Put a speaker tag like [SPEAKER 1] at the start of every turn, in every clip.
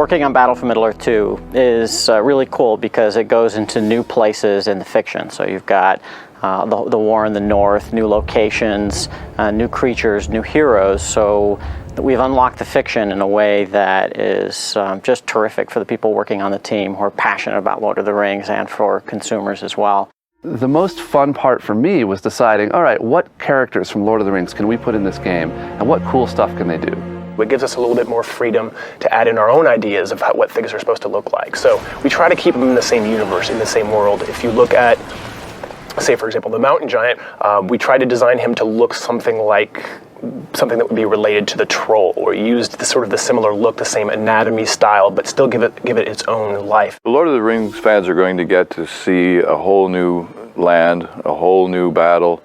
[SPEAKER 1] Working on Battle for Middle-earth 2 is really cool because it goes into new places in the fiction. So you've got the war in the north, new locations, new creatures, new heroes. So we've unlocked the fiction in a way that is just terrific for the people working on the team who are passionate about Lord of the Rings and for consumers as well.
[SPEAKER 2] The most fun part for me was deciding, all right, what characters from Lord of the Rings can we put in this game and what cool stuff can they do?
[SPEAKER 3] It gives us a little bit more freedom to add in our own ideas of what things are supposed to look like. So we try to keep them in the same universe, in the same world. If you look at, say for example, the mountain giant, we tried to design him to look something like something that would be related to the troll, or used the similar look, the same anatomy style, but still give it its own life.
[SPEAKER 4] The Lord of the Rings fans are going to get to see a whole new land, a whole new battle,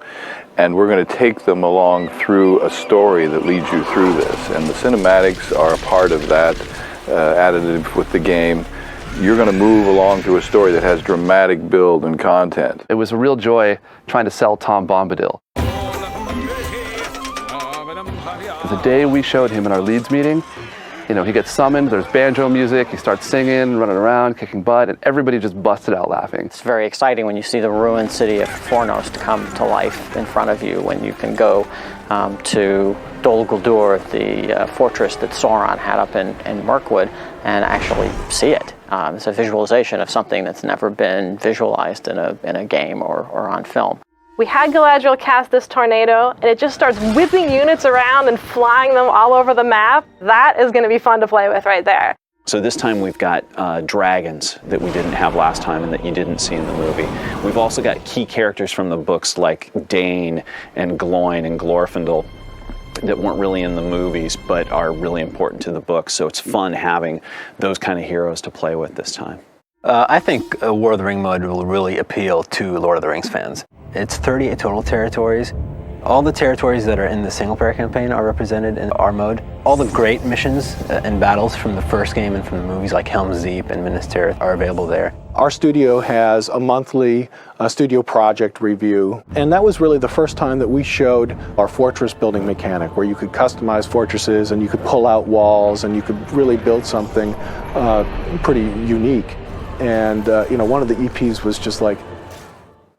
[SPEAKER 4] and we're going to take them along through a story that leads you through this. And the cinematics are a part of that, additive with the game. You're going to move along through a story that has dramatic build and content.
[SPEAKER 2] It was a real joy trying to sell Tom Bombadil. The day we showed him in our Leeds meeting, you know, he gets summoned, there's banjo music, he starts singing, running around, kicking butt, and everybody just busted out laughing.
[SPEAKER 1] It's very exciting when you see the ruined city of Fornost come to life in front of you, when you can go to Dol Guldur, the fortress that Sauron had up in Mirkwood, and actually see it. It's a visualization of something that's never been visualized in a game or on film.
[SPEAKER 5] We had Galadriel cast this tornado, and it just starts whipping units around and flying them all over the map. That is going to be fun to play with right there.
[SPEAKER 6] So this time we've got dragons that we didn't have last time and that you didn't see in the movie. We've also got key characters from the books like Dane and Gloin and Glorfindel that weren't really in the movies but are really important to the books. So it's fun having those kind of heroes to play with this time.
[SPEAKER 7] I think War of the Ring mode will really appeal to Lord of the Rings fans. It's 38 total territories. All the territories that are in the single-player campaign are represented in our mode. All the great missions and battles from the first game and from the movies like Helm's Deep and Minas Tirith are available there.
[SPEAKER 8] Our studio has a monthly studio project review, and that was really the first time that we showed our fortress building mechanic, where you could customize fortresses and you could pull out walls and you could really build something pretty unique. And you know, one of the EPs was just like,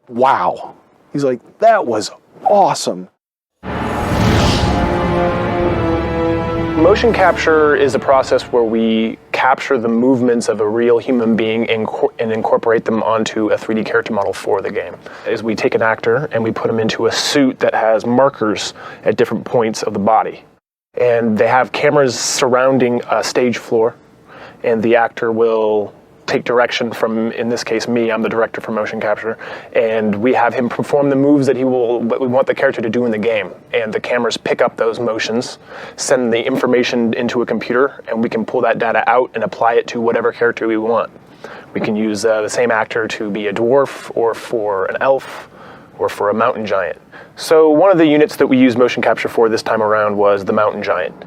[SPEAKER 8] wow. He's like, that was awesome.
[SPEAKER 3] Motion capture is a process where we capture the movements of a real human being and incorporate them onto a 3D character model for the game. As we take an actor and we put him into a suit that has markers at different points of the body. And they have cameras surrounding a stage floor, and the actor will take direction from, in this case, me. I'm the director for motion capture, and we have him perform the moves that we want the character to do in the game. And the cameras pick up those motions, send the information into a computer, and we can pull that data out and apply it to whatever character we want. We can use the same actor to be a dwarf, or for an elf, or for a mountain giant. So one of the units that we used motion capture for this time around was the mountain giant.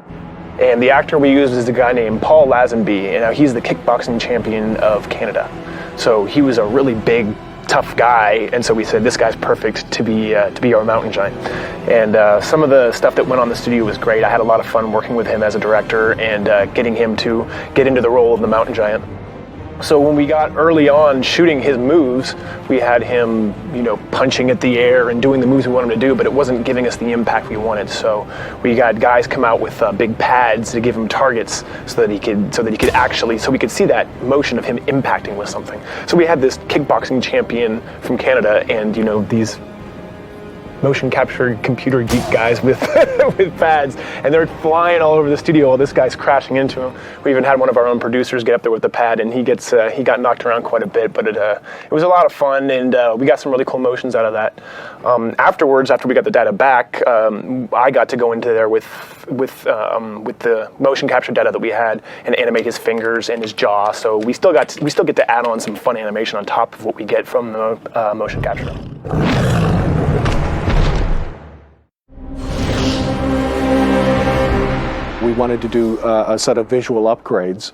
[SPEAKER 3] And the actor we used is a guy named Paul Lazenby, and he's the kickboxing champion of Canada. So he was a really big, tough guy, and so we said this guy's perfect to be our mountain giant. And some of the stuff that went on the studio was great. I had a lot of fun working with him as a director and getting him to get into the role of the mountain giant. So when we got early on shooting his moves, we had him, you know, punching at the air and doing the moves we wanted him to do, but it wasn't giving us the impact we wanted. So we got guys come out with big pads to give him targets so we could see that motion of him impacting with something. So we had this kickboxing champion from Canada, and you know, these motion capture computer geek guys with with pads, and they're flying all over the studio while this guy's crashing into him. We even had one of our own producers get up there with the pad, and he got knocked around quite a bit, but it was a lot of fun, and we got some really cool motions out of that. Afterwards, after we got the data back, I got to go into there with the motion capture data that we had and animate his fingers and his jaw. So we still get to add on some fun animation on top of what we get from the motion capture.
[SPEAKER 8] We wanted to do a set of visual upgrades.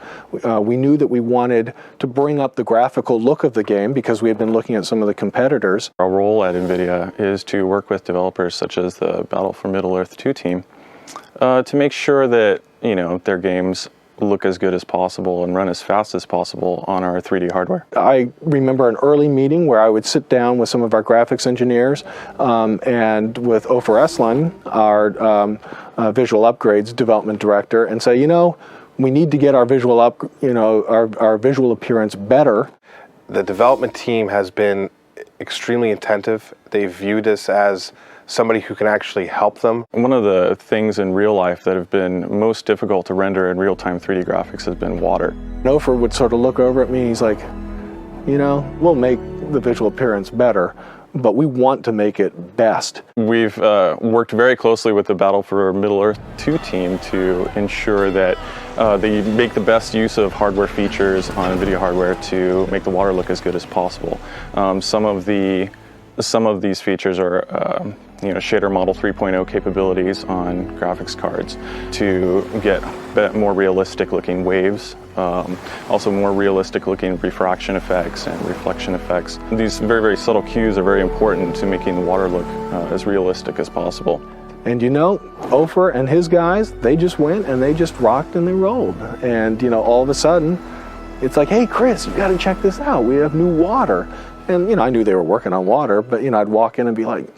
[SPEAKER 8] We knew that we wanted to bring up the graphical look of the game because we had been looking at some of the competitors.
[SPEAKER 9] Our role at NVIDIA is to work with developers such as the Battle for Middle-earth 2 team to make sure that, you know, their games look as good as possible and run as fast as possible on our 3D hardware.
[SPEAKER 8] I remember an early meeting where I would sit down with some of our graphics engineers and with Ofer Eslin, our visual upgrades development director, and say, you know, we need to get our visual our visual appearance better.
[SPEAKER 10] The development team has been extremely attentive. They viewed us as somebody who can actually help them.
[SPEAKER 9] One of the things in real life that have been most difficult to render in real-time 3D graphics has been water.
[SPEAKER 8] Ofer would sort of look over at me and he's like, you know, we'll make the visual appearance better, but we want to make it best.
[SPEAKER 9] We've worked very closely with the Battle for Middle-earth 2 team to ensure that they make the best use of hardware features on video hardware to make the water look as good as possible. Some of these features are shader model 3.0 capabilities on graphics cards to get more realistic looking waves, also more realistic looking refraction effects and reflection effects. These very, very subtle cues are very important to making the water look as realistic as possible.
[SPEAKER 8] And you know, Ofer and his guys, they just went and they just rocked and they rolled. And you know, all of a sudden, it's like, hey Chris, you gotta check this out. We have new water. And you know, I knew they were working on water, but you know, I'd walk in and be like,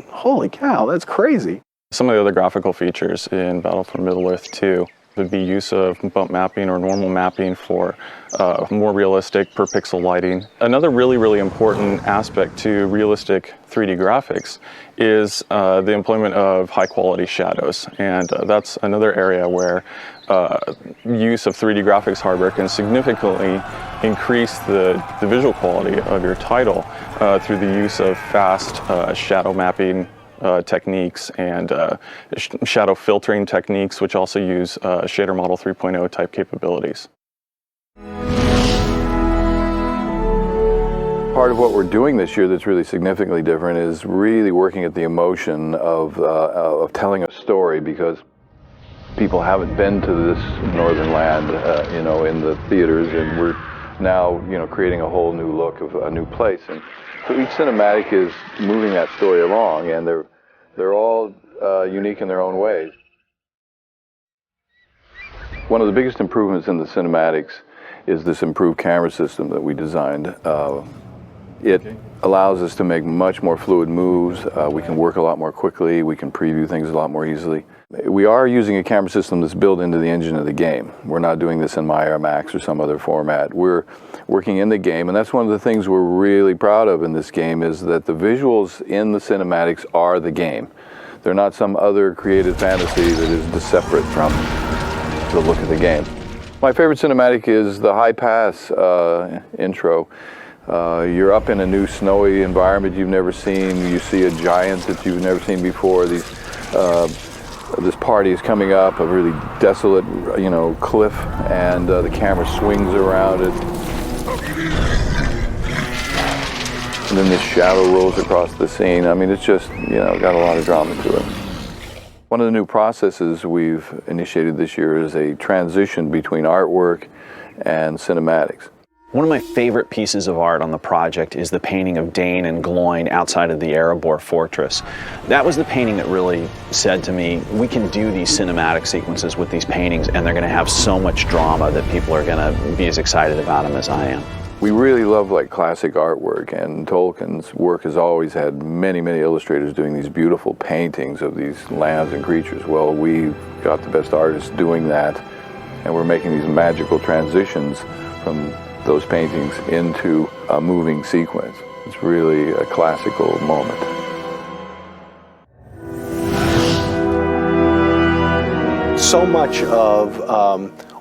[SPEAKER 8] holy cow, that's crazy.
[SPEAKER 9] Some of the other graphical features in Battle for Middle-earth 2 would be use of bump mapping or normal mapping for more realistic per pixel lighting. Another really, really important aspect to realistic 3D graphics is the employment of high quality shadows. And that's another area where use of 3D graphics hardware can significantly increase the visual quality of your title through the use of fast shadow mapping techniques and shadow filtering techniques, which also use shader model 3.0 type capabilities.
[SPEAKER 4] Part of what we're doing this year that's really significantly different is really working at the emotion of telling a story, because people haven't been to this northern land, in the theaters, and we're now, creating a whole new look of a new place. And so each cinematic is moving that story along, and they're all unique in their own ways. One of the biggest improvements in the cinematics is this improved camera system that we designed. It allows us to make much more fluid moves. We can work a lot more quickly. We can preview things a lot more easily. We are using a camera system that's built into the engine of the game. We're not doing this in Maya Max or some other format. We're working in the game, and that's one of the things we're really proud of in this game, is that the visuals in the cinematics are the game. They're not some other created fantasy that is separate from the look of the game. My favorite cinematic is the high pass intro. You're up in a new snowy environment you've never seen. You see a giant that you've never seen before. This party is coming up, a really desolate, cliff, and the camera swings around it. And then this shadow rolls across the scene. I mean, it's just, got a lot of drama to it. One of the new processes we've initiated this year is a transition between artwork and cinematics.
[SPEAKER 6] One of my favorite pieces of art on the project is the painting of Dane and Gloin outside of the Erebor fortress. That was the painting that really said to me, we can do these cinematic sequences with these paintings, and they're going to have so much drama that people are going to be as excited about them as I am.
[SPEAKER 4] We really love classic artwork, and Tolkien's work has always had many, many illustrators doing these beautiful paintings of these lands and creatures. Well, we've got the best artists doing that, and we're making these magical transitions from those paintings into a moving sequence. It's really a classical moment.
[SPEAKER 8] So much of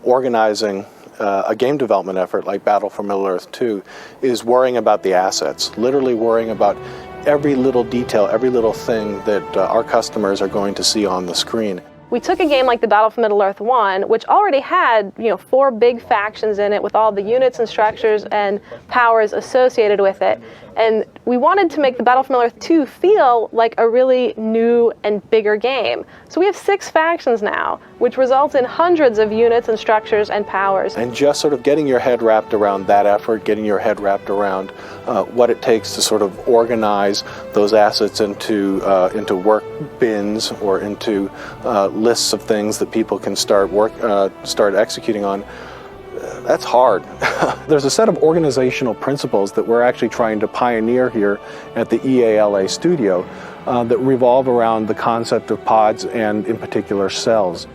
[SPEAKER 8] organizing a game development effort like Battle for Middle-earth 2 is worrying about the assets, literally worrying about every little detail, every little thing that our customers are going to see on the screen.
[SPEAKER 5] We took a game like the Battle for Middle-earth 1, which already had 4 big factions in it with all the units and structures and powers associated with it, and we wanted to make the Battle from Middle-earth 2 feel like a really new and bigger game. So we have 6 factions now, which results in hundreds of units and structures and powers.
[SPEAKER 8] And just sort of getting your head wrapped around that effort, getting your head wrapped around what it takes to sort of organize those assets into work bins or into lists of things that people can start executing on. That's hard. There's a set of organizational principles that we're actually trying to pioneer here at the EALA studio that revolve around the concept of pods and, in particular, cells.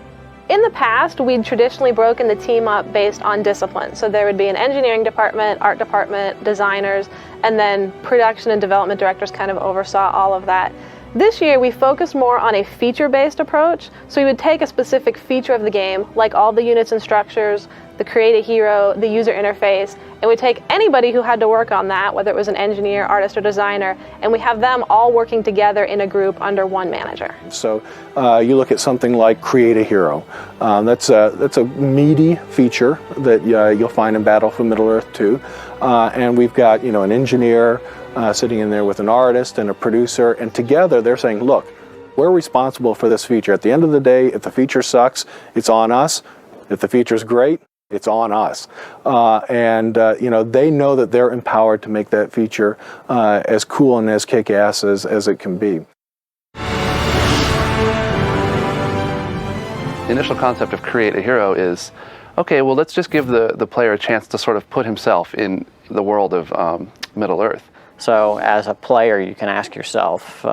[SPEAKER 5] In the past, we'd traditionally broken the team up based on discipline. So there would be an engineering department, art department, designers, and then production and development directors kind of oversaw all of that. This year, we focused more on a feature-based approach. So we would take a specific feature of the game, like all the units and structures, the create a hero, the user interface, and we take anybody who had to work on that, whether it was an engineer, artist, or designer, and we have them all working together in a group under one manager.
[SPEAKER 8] So you look at something like create a hero. That's a meaty feature that you'll find in Battle for Middle-earth 2. And we've got an engineer sitting in there with an artist and a producer, and together they're saying, look, we're responsible for this feature. At the end of the day, if the feature sucks, it's on us. If the feature's great, it's on us. They know that they're empowered to make that feature as cool and as kick-ass as it can be.
[SPEAKER 2] The initial concept of create a hero is, okay, well, let's just give the player a chance to sort of put himself in the world of Middle-earth.
[SPEAKER 1] So as a player, you can ask yourself,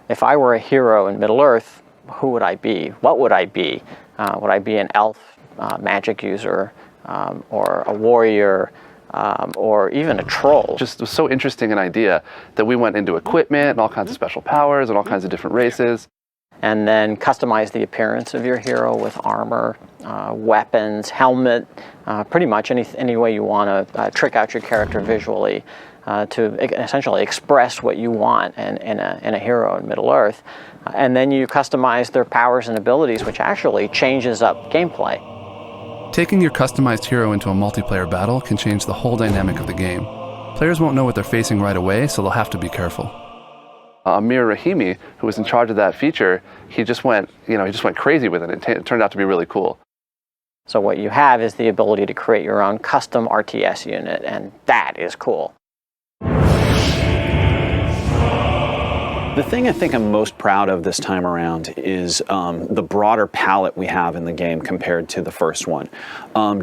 [SPEAKER 1] if I were a hero in Middle-earth, who would I be? What would I be? Would I be an elf, magic user, or a warrior, or even a troll?
[SPEAKER 2] Just was so interesting an idea that we went into equipment and all kinds of special powers and all kinds of different races.
[SPEAKER 1] And then customize the appearance of your hero with armor, weapons, helmet, pretty much any way you want to trick out your character visually to essentially express what you want in a hero in Middle-earth. And then you customize their powers and abilities, which actually changes up gameplay.
[SPEAKER 11] Taking your customized hero into a multiplayer battle can change the whole dynamic of the game. Players won't know what they're facing right away, so they'll have to be careful.
[SPEAKER 2] Amir Rahimi, who was in charge of that feature, he just went crazy with it. It turned out to be really cool.
[SPEAKER 1] So what you have is the ability to create your own custom RTS unit, and that is cool.
[SPEAKER 6] The thing I think I'm most proud of this time around is the broader palette we have in the game compared to the first one.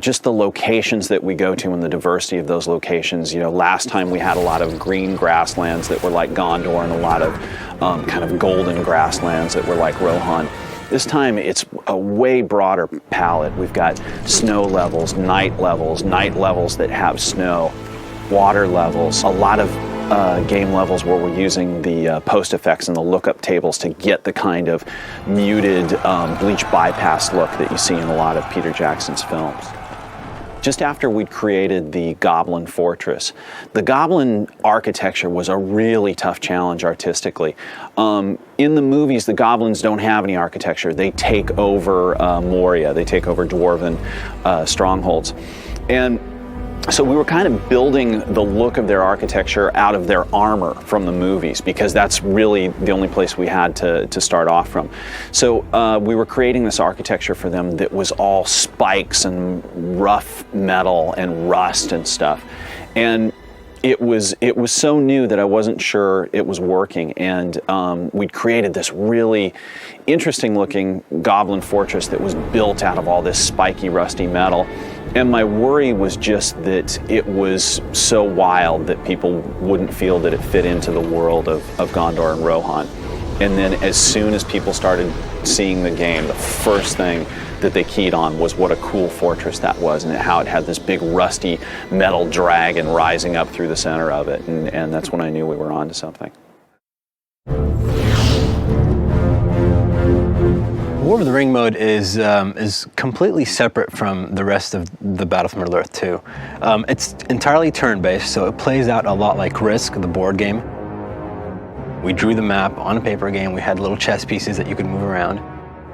[SPEAKER 6] Just the locations that we go to and the diversity of those locations. Last time we had a lot of green grasslands that were like Gondor and a lot of kind of golden grasslands that were like Rohan. This time it's a way broader palette. We've got snow levels, night levels that have snow, water levels, a lot of game levels where we're using the post effects and the lookup tables to get the kind of muted bleach bypass look that you see in a lot of Peter Jackson's films. Just after we'd created the Goblin Fortress, the Goblin architecture was a really tough challenge artistically. In the movies, the Goblins don't have any architecture. They take over Moria, they take over dwarven strongholds. And so we were kind of building the look of their architecture out of their armor from the movies, because that's really the only place we had to start off from. So we were creating this architecture for them that was all spikes and rough metal and rust and stuff. And it was so new that I wasn't sure it was working. And we'd created this really interesting looking Goblin Fortress that was built out of all this spiky, rusty metal. And my worry was just that it was so wild that people wouldn't feel that it fit into the world of Gondor and Rohan. And then as soon as people started seeing the game, the first thing that they keyed on was what a cool fortress that was, and how it had this big rusty metal dragon rising up through the center of it. And that's when I knew we were onto something.
[SPEAKER 7] War of the Ring mode is completely separate from the rest of the Battle for Middle-earth 2. It's entirely turn-based, so it plays out a lot like Risk, the board game. We drew the map on a paper game. We had little chess pieces that you could move around,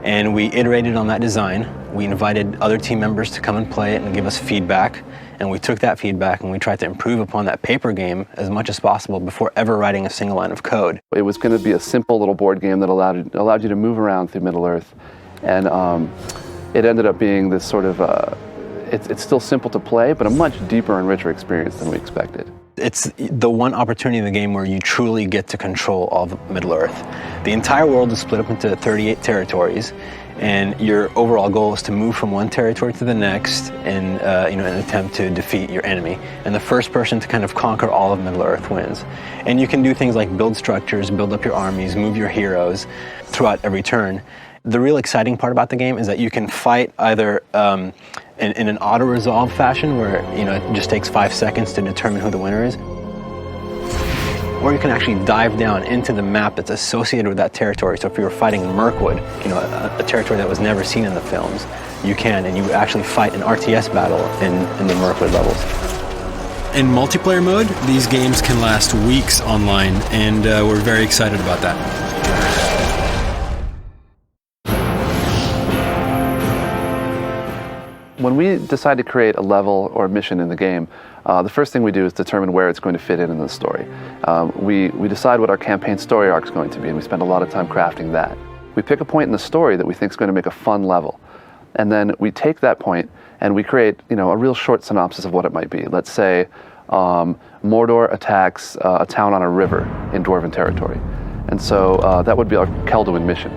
[SPEAKER 7] and we iterated on that design. We invited other team members to come and play it and give us feedback, and we took that feedback and we tried to improve upon that paper game as much as possible before ever writing a single line of code.
[SPEAKER 2] It was going to be a simple little board game that allowed you to move around through Middle-earth, and it ended up being this sort of, it's still simple to play, but a much deeper and richer experience than we expected.
[SPEAKER 7] It's the one opportunity in the game where you truly get to control all of Middle-earth. The entire world is split up into 38 territories, and your overall goal is to move from one territory to the next in an attempt to defeat your enemy. And the first person to kind of conquer all of Middle-earth wins. And you can do things like build structures, build up your armies, move your heroes throughout every turn. The real exciting part about the game is that you can fight either in an auto-resolve fashion where it just takes 5 seconds to determine who the winner is, or you can actually dive down into the map that's associated with that territory. So if you were fighting Mirkwood, a territory that was never seen in the films, you can, and you actually fight an RTS battle in the Mirkwood levels.
[SPEAKER 12] In multiplayer mode, these games can last weeks online, and we're very excited about that.
[SPEAKER 2] When we decide to create a level or a mission in the game, the first thing we do is determine where it's going to fit in the story. We decide what our campaign story arc is going to be, and we spend a lot of time crafting that. We pick a point in the story that we think is going to make a fun level, and then we take that point and we create a real short synopsis of what it might be. Let's say Mordor attacks a town on a river in Dwarven territory, and so that would be our Kelduin mission.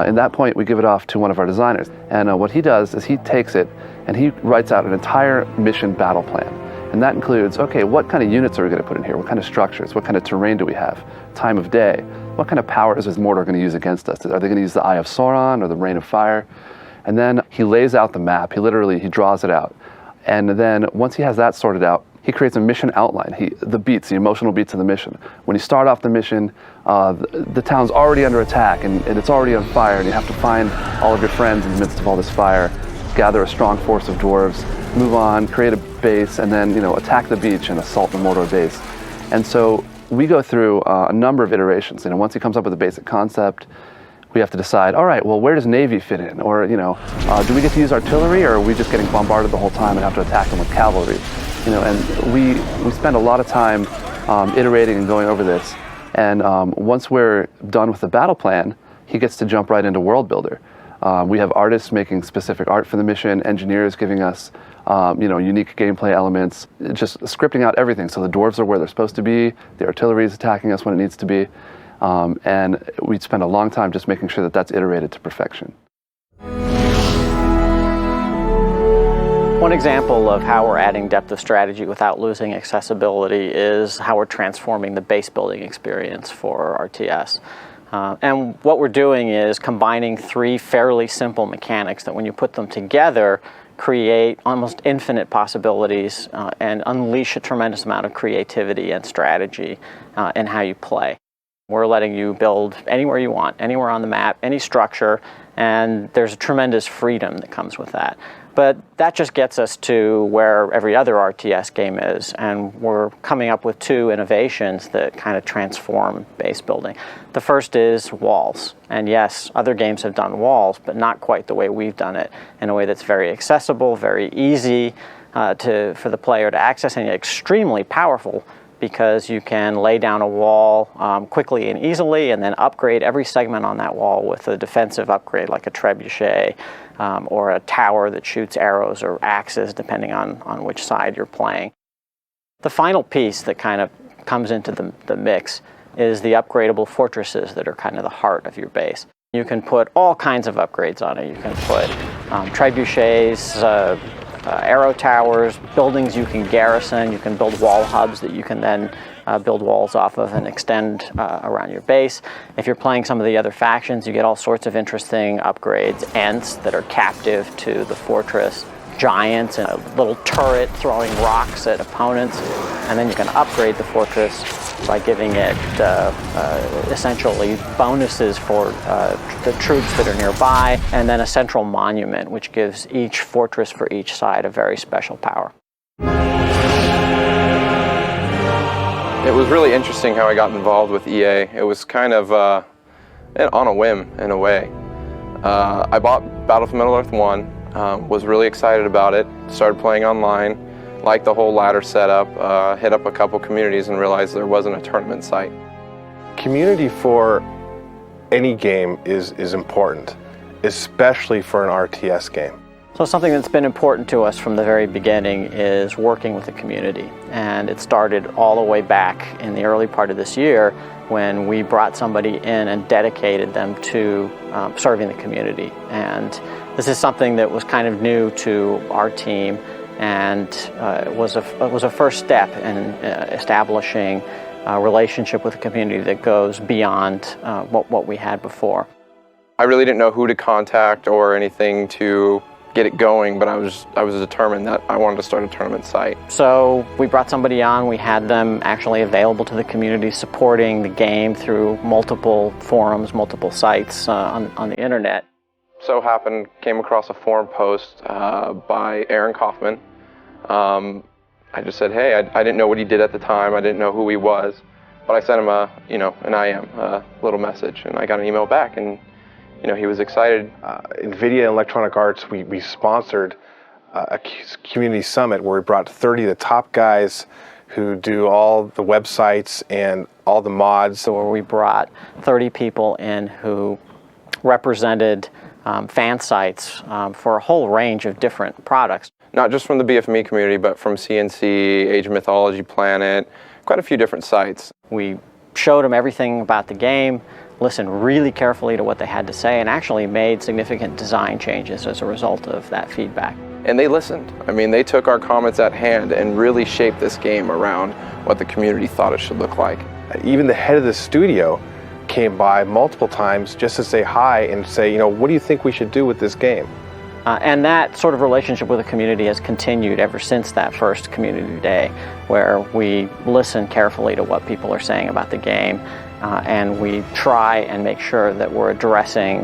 [SPEAKER 2] In that point, we give it off to one of our designers, and what he does is he takes it and he writes out an entire mission battle plan. And that includes, okay, what kind of units are we going to put in here? What kind of structures? What kind of terrain do we have? Time of day? What kind of powers is Mordor going to use against us? Are they going to use the Eye of Sauron or the Rain of Fire? And then he lays out the map. He draws it out. And then once he has that sorted out, he creates a mission outline, the emotional beats of the mission. When you start off the mission, the town's already under attack and it's already on fire, and you have to find all of your friends in the midst of all this fire, gather a strong force of dwarves, move on, create a base, and then attack the beach and assault the Mordor base. And so we go through a number of iterations. Once he comes up with a basic concept, we have to decide, all right, well, where does Navy fit in? Or, do we get to use artillery, or are we just getting bombarded the whole time and have to attack them with cavalry? And we spend a lot of time iterating and going over this. And once we're done with the battle plan, he gets to jump right into world builder. We have artists making specific art for the mission, engineers giving us unique gameplay elements, just scripting out everything. So the dwarves are where they're supposed to be, the artillery is attacking us when it needs to be, and we spend a long time just making sure that that's iterated to perfection.
[SPEAKER 1] One example of how we're adding depth of strategy without losing accessibility is how we're transforming the base building experience for RTS. And what we're doing is combining 3 fairly simple mechanics that when you put them together create almost infinite possibilities and unleash a tremendous amount of creativity and strategy in how you play. We're letting you build anywhere you want, anywhere on the map, any structure, and there's a tremendous freedom that comes with that. But that just gets us to where every other RTS game is, and we're coming up with 2 innovations that kind of transform base building. The first is walls. And yes, other games have done walls, but not quite the way we've done it, in a way that's very accessible, very easy for the player to access, and extremely powerful, because you can lay down a wall quickly and easily and then upgrade every segment on that wall with a defensive upgrade like a trebuchet or a tower that shoots arrows or axes depending on which side you're playing. The final piece that kind of comes into the mix is the upgradable fortresses that are kind of the heart of your base. You can put all kinds of upgrades on it. You can put trebuchets, arrow towers, buildings you can garrison. You can build wall hubs that you can then build walls off of and extend around your base. If you're playing some of the other factions, you get all sorts of interesting upgrades. Ents that are captive to the fortress, giants and a little turret throwing rocks at opponents, and then you can upgrade the fortress by giving it essentially bonuses for the troops that are nearby, and then a central monument which gives each fortress for each side a very special power.
[SPEAKER 13] It was really interesting how I got involved with EA. It was kind of on a whim in a way. I bought Battle for Middle-earth 1, was really excited about it, started playing online, Liked the whole ladder setup, hit up a couple communities and realized there wasn't a tournament site.
[SPEAKER 10] Community for any game is important, especially for an RTS game.
[SPEAKER 1] So something that's been important to us from the very beginning is working with the community. And it started all the way back in the early part of this year when we brought somebody in and dedicated them to serving the community. And this is something that was kind of new to our team, and it was a first step in establishing a relationship with the community that goes beyond what we had before.
[SPEAKER 13] I really didn't know who to contact or anything to get it going, but I was determined that I wanted to start a tournament site.
[SPEAKER 1] So we brought somebody on, we had them actually available to the community, supporting the game through multiple forums, multiple sites on the internet.
[SPEAKER 13] So happened, came across a forum post by Aaron Kaufman. I just said, hey, I didn't know what he did at the time, I didn't know who he was, but I sent him an IM, a little message, and I got an email back, and he was excited.
[SPEAKER 10] NVIDIA and Electronic Arts, we sponsored a community summit where we brought 30 of the top guys who do all the websites and all the mods.
[SPEAKER 1] So where we brought 30 people in who represented fan sites for a whole range of different products.
[SPEAKER 13] Not just from the BFME community, but from CNC, Age of Mythology Planet, quite a few different sites.
[SPEAKER 1] We showed them everything about the game, listened really carefully to what they had to say, and actually made significant design changes as a result of that feedback.
[SPEAKER 13] And they listened. I mean, they took our comments at hand and really shaped this game around what the community thought it should look like.
[SPEAKER 10] Even the head of the studio came by multiple times just to say hi and say, what do you think we should do with this game?
[SPEAKER 1] And that sort of relationship with the community has continued ever since that first community day, where we listen carefully to what people are saying about the game, and we try and make sure that we're addressing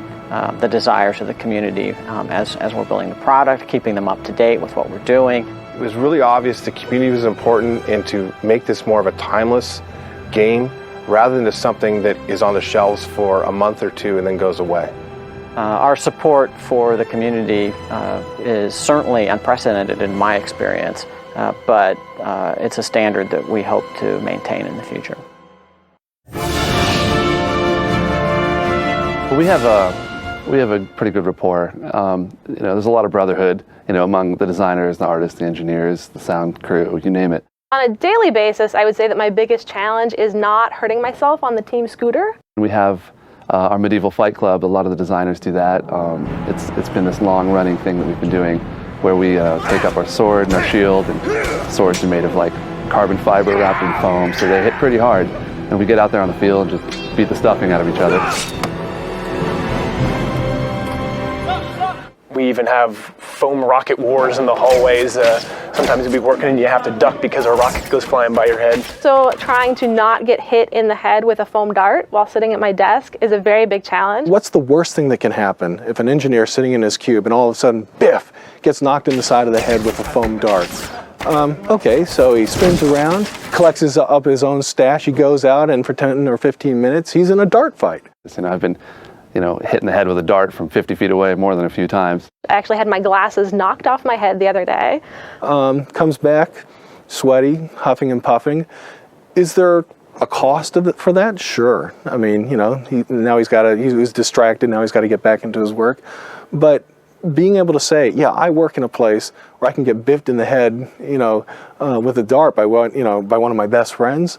[SPEAKER 1] the desires of the community as we're building the product, keeping them up to date with what we're doing.
[SPEAKER 10] It was really obvious the community was important, and to make this more of a timeless game rather than just something that is on the shelves for a month or two and then goes away.
[SPEAKER 1] Our support for the community is certainly unprecedented in my experience, but it's a standard that we hope to maintain in the future.
[SPEAKER 2] We have a pretty good rapport. There's a lot of brotherhood, among the designers, the artists, the engineers, the sound crew, you name it.
[SPEAKER 5] On a daily basis, I would say that my biggest challenge is not hurting myself on the team scooter.
[SPEAKER 2] We have our medieval fight club. A lot of the designers do that. It's been this long-running thing that we've been doing, where we take up our sword and our shield, and swords are made of like carbon fiber wrapped in foam, so they hit pretty hard. And we get out there on the field and just beat the stuffing out of each other.
[SPEAKER 3] We even have foam rocket wars in the hallways. Sometimes you'll be working and you have to duck because a rocket goes flying by your head.
[SPEAKER 5] So trying to not get hit in the head with a foam dart while sitting at my desk is a very big challenge.
[SPEAKER 8] What's the worst thing that can happen if an engineer sitting in his cube and all of a sudden, biff, gets knocked in the side of the head with a foam dart? Okay, so he spins around, collects up his own stash, he goes out, and for 10 or 15 minutes, he's in a dart fight.
[SPEAKER 2] I've been hitting the head with a dart from 50 feet away more than a few times.
[SPEAKER 5] I actually had my glasses knocked off my head the other day.
[SPEAKER 8] Comes back, sweaty, huffing and puffing. Is there a cost for that? Sure. I mean, he was distracted, now he's got to get back into his work. But being able to say, yeah, I work in a place where I can get biffed in the head, with a dart by one of my best friends,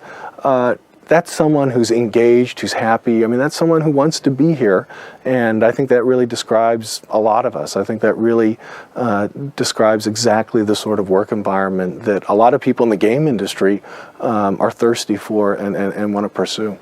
[SPEAKER 8] that's someone who's engaged, who's happy. I mean, that's someone who wants to be here. And I think that really describes a lot of us. I think that really describes exactly the sort of work environment that a lot of people in the game industry are thirsty for and want to pursue.